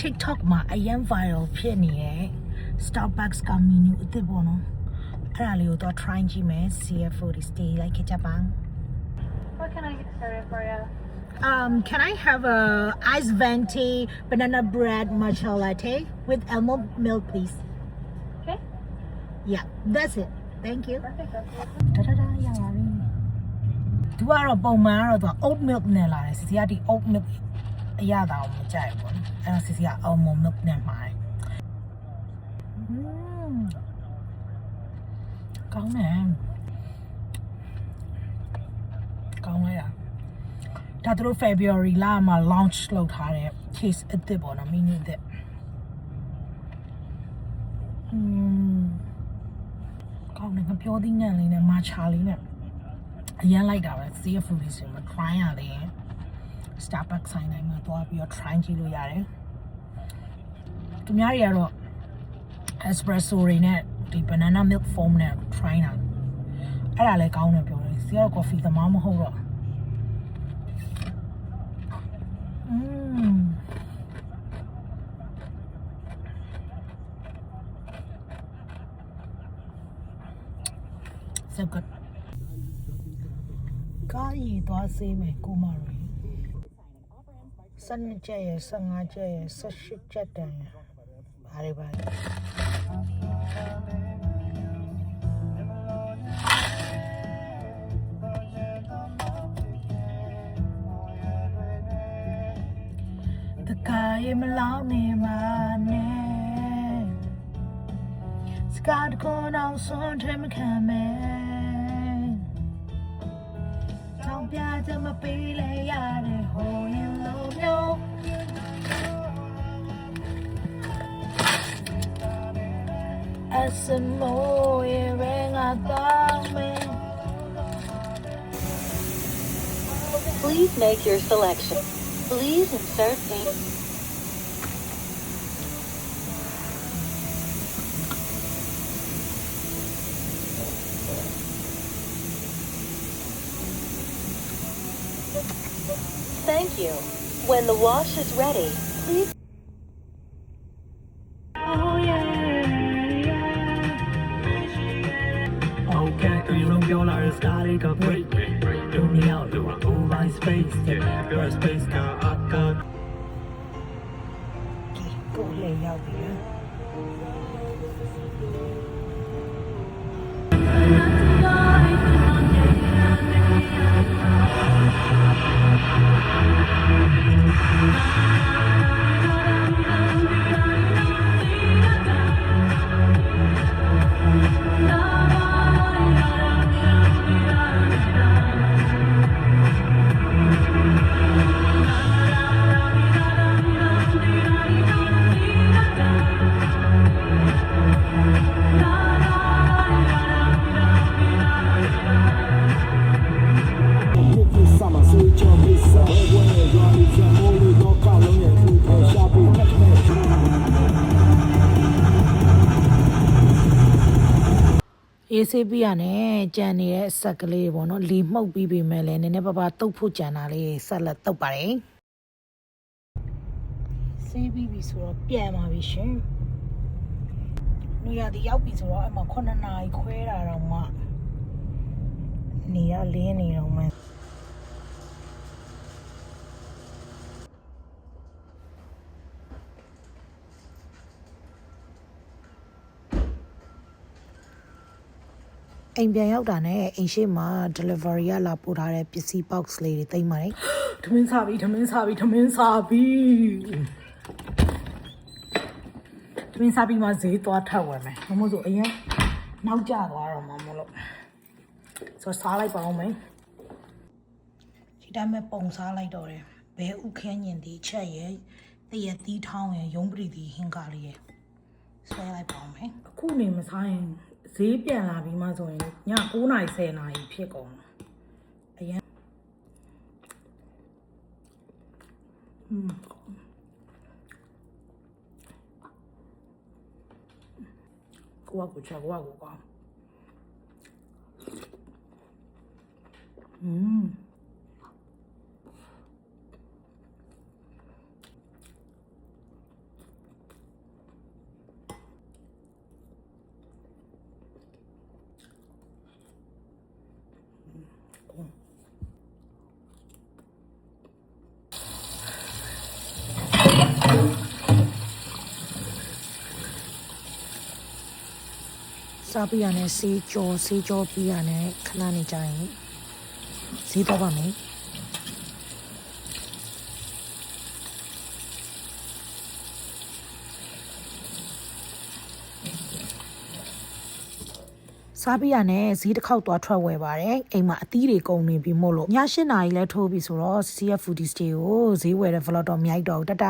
TikTok မှာအရင် viral ဖြစ်နေတဲ့ Starbucks က menu အသစ်ပေါ့နော်အဲ့ဒါလေးကိုတော့ try ကြည့်မယ် CFO ဒီ stay လိုက်ခဲ့ကြပါ What can I get started for you? Can I have a iced venti banana bread matcha latte with almond milk please Okay. Yeah that's it thank you Perfect. That's it. ဒါရပါပြီသူကတော့ပုံမှန်ကတော့သူ oat milk နဲ့လာတယ်စီစီကဒီ oat milk အရသာကိုမကြိုက်ဘူးပေါ့နော်အဲ့တော့စီစီက almond milk နဲ့မှာတယ်ကောင်းတယ်ကောင်းလိုက်တာဒါသူတို့ February လမှာ launch လုပ်ထားတဲ့ case အသစ်ပေါ့နော် mini အသစ်ကောင်းတယ်ငါပြောသေးငန်လေးနဲ့ matcha လေးနဲ့အရင်လိုက်တာပဲ CFO လေးဆိုမှ try ရလေ Starbucks ဆိုင်တိုင်းမှာသွားပြီးတော့ try ကြည့်လို့ရတယ်သူများတွေကတော့ espresso တွေနဲ့ဒီ banana milk foam နဲ့ try တာအဲ့ဒါလည်းကောင်းတယ်ပြောတယ်စီကတော့ coffee သမားမဟုတ်တော့so good ကားရီသွားစေးမယ်ကိုမရီ12ကျက်ရယ်15ကျက်ရယ်18ကျက်တန်ရယ်ဘာတွေပါလဲတကားရီမလောင်းနေမှာနဲ့စကားကိုတော့စွန့်ထဲမခံမယ်ပြကြမပေးလဲရတဲ့ဟိုရင်လုံးမျိုးအစမိုးရဲ့ရငါတော့မင်း Please make your selection. Please insert payment. Thank you. When the wash is ready, please. Oh yeah. Okay, you don't feel like it's starting to break. Don't need out to run over my space. Your space got up, got. Go lay out here. ACB ရတယ်ကြံနေတဲ့အဆက်ကလေးပေါ့နော်လီမှုတ်ပြီးပြီမဲ့လည်းနည်းနည်းပါးပါးတုတ်ဖို့ကြံတာလေးဆက်လက်တုတ်ပါတယ်ဆေးပြီးပြီဆိုတော့ပြန်ပါပြီရှင်နေရာဒီရောက်ပြီဆိုတော့အမ9နာရီခွဲတာတော့မှနေရလင်းနေတော့မှအိမ်ပြန်ရောက်တာနဲ့အိမ်ရှိမှာ delivery ရလာပို့ထားတဲ့ပစ္စည်း box လေးတွေသိမ်းပါတယ်ထမင်းစားပြီထမင်းစားပြီထမင်းစားပြီးမှဈေးသွားထပ်ဝယ်မယ်မမို့ဆိုအရင်နောက်ကျသွားတော့မှမလို့ဆိုစားလိုက်ပါအောင်မယ်ဒီတိုင်းပဲပုံစားလိုက်တော့တယ်ဘဲဥခင်းညင်ဒီချက်ရဲ့တရသီးထောင်းရဲ့ရုံးပရိသီဟင်းကားလေးရဲ့ဆွဲလိုက်ပါအောင်မယ်အခုနေမစားရင်ဈေးပြန်လာပြီးမှဆိုရင်ည9နာရီ10နာရီဖြစ်ကုန်အရင်ကိုကချက်ကိုကကောင်း စားပြရနဲ့ဆေးကြောပြရနဲ့ခဏနေကြရင်ဈေးတော့ပါမယ်စားပြရနဲ့ဈေးတစ်ခေါက်သွားထွက်ဝယ်ပါတယ်အိမ်မှာအသီးတွေကုန်နေပြီမို့လို့ည8 နာရီလဲထိုးပြီဆိုတော့ CF Foodies တွေကိုဈေးဝယ်တဲ့ vlog တော့မရိုက်တော့ဘူးတတ